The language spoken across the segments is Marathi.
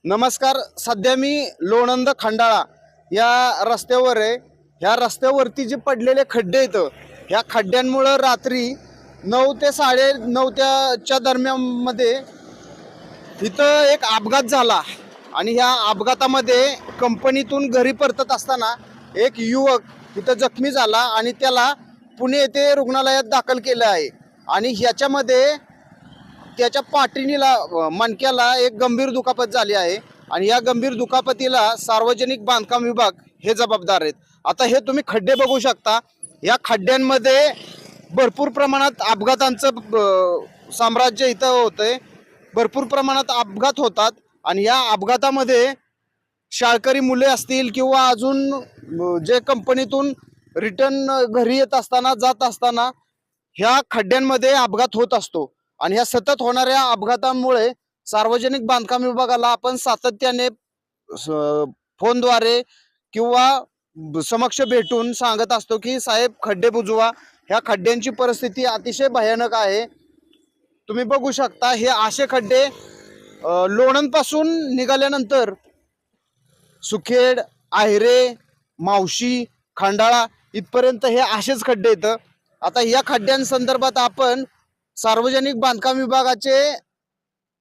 नमस्कार. सध्या मी लोणंद खंडाळा या रस्त्यावर आहे. ह्या रस्त्यावरती जे पडलेले खड्डे आहेत, ह्या खड्ड्यांमुळे रात्री 9 ते 9:30च्या दरम्यानमध्ये इथं एक अपघात झाला आणि ह्या अपघातामध्ये कंपनीतून घरी परतत असताना एक युवक इथं जखमी झाला आणि त्याला पुणे येथे रुग्णालयात दाखल केलं आहे. आणि ह्याच्यामध्ये त्याच्या पाठीला मणक्याला एक गंभीर दुखापत झाली आहे आणि या गंभीर दुखापतीला सार्वजनिक बांधकाम विभाग हे जबाबदार आहेत. आता हे तुम्ही खड्डे बघू शकता. या खड्ड्यांमध्ये भरपूर प्रमाणात अपघातांचं साम्राज्य इथं होतंय. भरपूर प्रमाणात अपघात होतात आणि या अपघातामध्ये शाळकरी मुले असतील किंवा अजून जे कंपनीतून रिटर्न घरी येत असताना जात असताना ह्या खड्ड्यांमध्ये अपघात होत असतो. आणि ह्या सतत होणाऱ्या अपघातांमुळे सार्वजनिक बांधकाम विभागाला आपण सातत्याने फोनद्वारे किंवा समक्ष भेटून सांगत असतो की साहेब खड्डे बुजवा. ह्या खड्ड्यांची परिस्थिती अतिशय भयानक आहे. तुम्ही बघू शकता हे असे खड्डे लोणंद पासून निघाल्यानंतर सुखेड, आहिरे, मावशी, खंडाळा इथपर्यंत हे असेच खड्डे येतं. आता या खड्ड्यांसंदर्भात आपण सार्वजनिक बांधकाम विभागाचे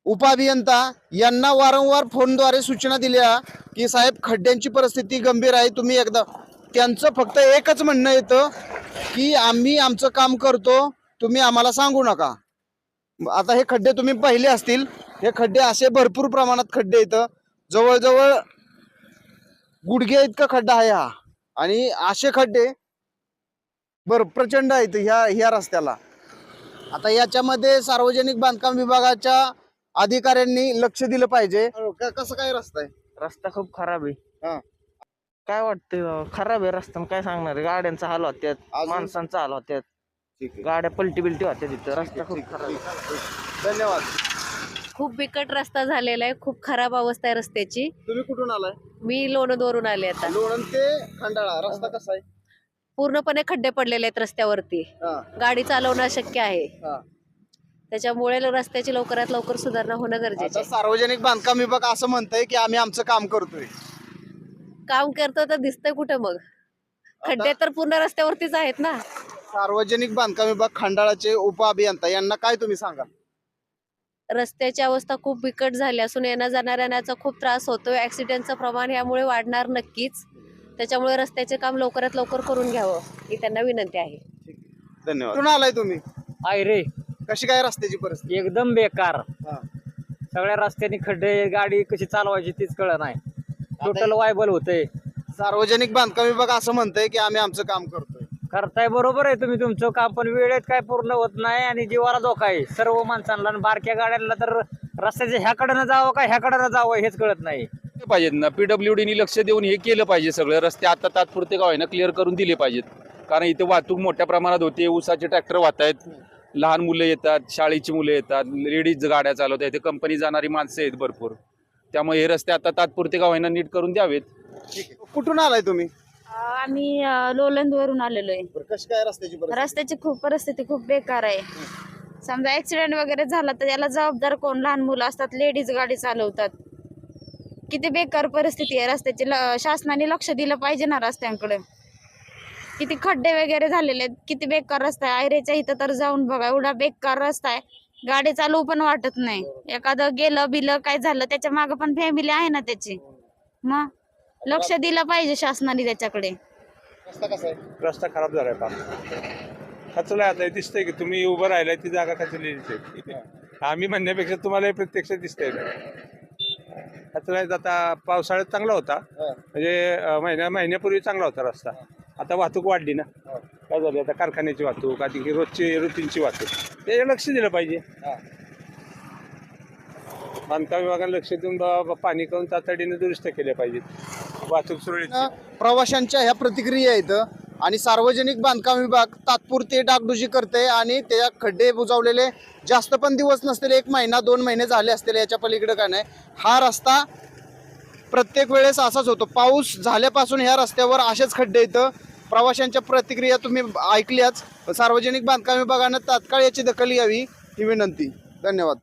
उपअभियंता यांना वारंवार फोनद्वारे सूचना दिल्या की साहेब खड्ड्यांची परिस्थिती गंभीर आहे, तुम्ही एकदा. त्यांचं फक्त एकच म्हणणं येतं की आम्ही आमचं काम करतो, तुम्ही आम्हाला सांगू नका. आता हे खड्डे तुम्ही पाहिले असतील. हे खड्डे असे भरपूर प्रमाणात खड्डे येतं. जवळजवळ गुडघे इतका खड्डा आहे हा. आणि असे खड्डे प्रचंड आहेत ह्या रस्त्याला. आता याच्यामध्ये सार्वजनिक बांधकाम विभागाच्या अधिकाऱ्यांनी लक्ष दिलं पाहिजे. कसं काय रस्ता आहे? रस्ता खूप खराब आहे. हा. काय वाटतंय खराब आहे रस्ता. काय सांगणार आहे? गाड्यांचा हाल होत्यात, अजून? माणसांचा हाल होत्यात, ठीक आहे. गाड्या पलटी बिलटी होत्या तिथं. रस्ता खूप खराब आहे. धन्यवाद. खूप बिकट रस्ता झालेला आहे. खूप खराब अवस्था आहे रस्त्याची. तुम्ही कुठून आलाय? मी लोणंदवरून आले. आता लोणंद ते खंडाळा रस्ता कसा आहे? पूर्णपणे खड्डे पडलेले आहेत रस्त्यावरती. हा, गाडी चालवणं अशक्य आहे. हा. त्याच्यामुळे रस्त्याची लवकरात लवकर सुधारणा होणं गरजेचं आता आहे. सार्वजनिक बांधकाम विभाग असं म्हणतंय की आम्ही आमचं काम करतोय. काम करतो तर दिसतंय कुठं मग? खड्डे तर पूर्ण रस्त्यावरतीच आहेत ना. सार्वजनिक बांधकाम विभाग खंडाळाचे उपअभियंता यांना काय तुम्ही सांगाल? रस्त्याची अवस्था खूप बिकट झाली असून येण्या जाणाऱ्यांचा खूप त्रास होतोय. ऍक्सिडेंटचं प्रमाण यामुळे वाढणार नक्कीच. त्याच्यामुळे रस्त्याचे काम लवकरात लवकर करून घ्यावं ही त्यांना विनंती आहे. धन्यवाद. कुठून आलाय तुम्ही? रे कशी काय रस्त्याची परिस्थिती? एकदम बेकार. हा. सगळ्या रस्त्याने खड्डे, गाडी कशी चालवायची तीच कळ नाही. टोटल वायबल होतंय. सार्वजनिक बांधकाम विभाग असं म्हणतंय की आम्ही आमचं काम करतोय. करताय बरोबर आहे तुम्ही तुमचं काम, पण वेळेत काय पूर्ण होत नाही आणि जीवाला धोका आहे सर्व माणसांना. आणि बारक्या गाड्यांना तर रस्त्याच्या ह्याकडनं जावं का ह्याकडनं जावं हेच कळत नाही. पाहिजेत ना. PWDनी लक्ष देऊन हे केलं पाहिजे. सगळं रस्ते आता तात्पुरते गाव आहे ना क्लिअर करून दिले पाहिजेत. कारण इथे वाहतूक मोठ्या प्रमाणात होते. ऊसाचे ट्रॅक्टर वाहत आहेत, लहान मुलं येतात, शाळेची मुलं येतात, लेडीज गाड्या चालवतात, इथे कंपनी जाणारी माणसं आहेत भरपूर. त्यामुळे हे रस्ते आता तात्पुरते गाव आहे ना नीट करून द्यावेत. कुठून आलाय तुम्ही? आम्ही लोलंदवरून आलेलो आहे. कशी काय रस्त्याची परिस्थिती? रस्त्याची परिस्थिती खूप बेकार आहे. समजा ऍक्सिडेंट वगैरे झाला तर याला जबाबदार कोण? लहान मुलं असतात, लेडीज गाडी चालवतात. किती बेकार परिस्थिती आहे रस्त्याची. शासनाने लक्ष दिलं पाहिजे ना रस्त्यांकडे. किती खड्डे वगैरे झालेले आहेत. किती बेकार रस्ता आहे. आयरेच्या इथं तर जाऊन बघा, एवढा बेकार रस्ता आहे. गाडी चालवू पण वाटत नाही. एखादं गेलं बिलं काय झालं त्याच्या मागं पण फॅमिली आहे ना त्याची. मग लक्ष दिलं पाहिजे शासनाने त्याच्याकडे. रस्ता कसा आहे? रस्ता खराब झालाय फार. खचलाय. आता दिसतंय की तुम्ही उभं राहिलाय ती जागा खचलेलीच आहे. आम्ही म्हणण्यापेक्षा तुम्हाला प्रत्यक्ष दिसतंय. खचलाय. आता पावसाळ्यात चांगला होता, म्हणजे महिन्यापूर्वी चांगला होता रस्ता. आता वाहतूक वाढली ना. काय झालं आता? कारखान्याची वाहतूक, आधी रोजची रुटीनची वाहतूक, त्याच्यावर लक्ष दिलं पाहिजे. बांधकाम विभागाने लक्ष देऊन पाणी करून तातडीने दुरुस्त केले पाहिजेत. वाहतूक सुरळीत. प्रवाशांच्या ह्या प्रतिक्रिया आहेत आणि सार्वजनिक बांधकाम विभाग तात्पुरते डागडुजी करते आणि त्या खड्डे बुजवलेले जास्त पण दिवस नसतील, 1 महिना 2 महिने झाले असतील, याच्या पलीकडे काय नाही. हा रस्ता प्रत्येक वेळेस असाच होतो. पाऊस झाल्यापासून ह्या रस्त्यावर असेच खड्डे येतं. प्रवाशांच्या प्रतिक्रिया तुम्ही ऐकल्याच. सार्वजनिक बांधकाम विभागानं तात्काळ याची दखल घ्यावी ही विनंती. धन्यवाद.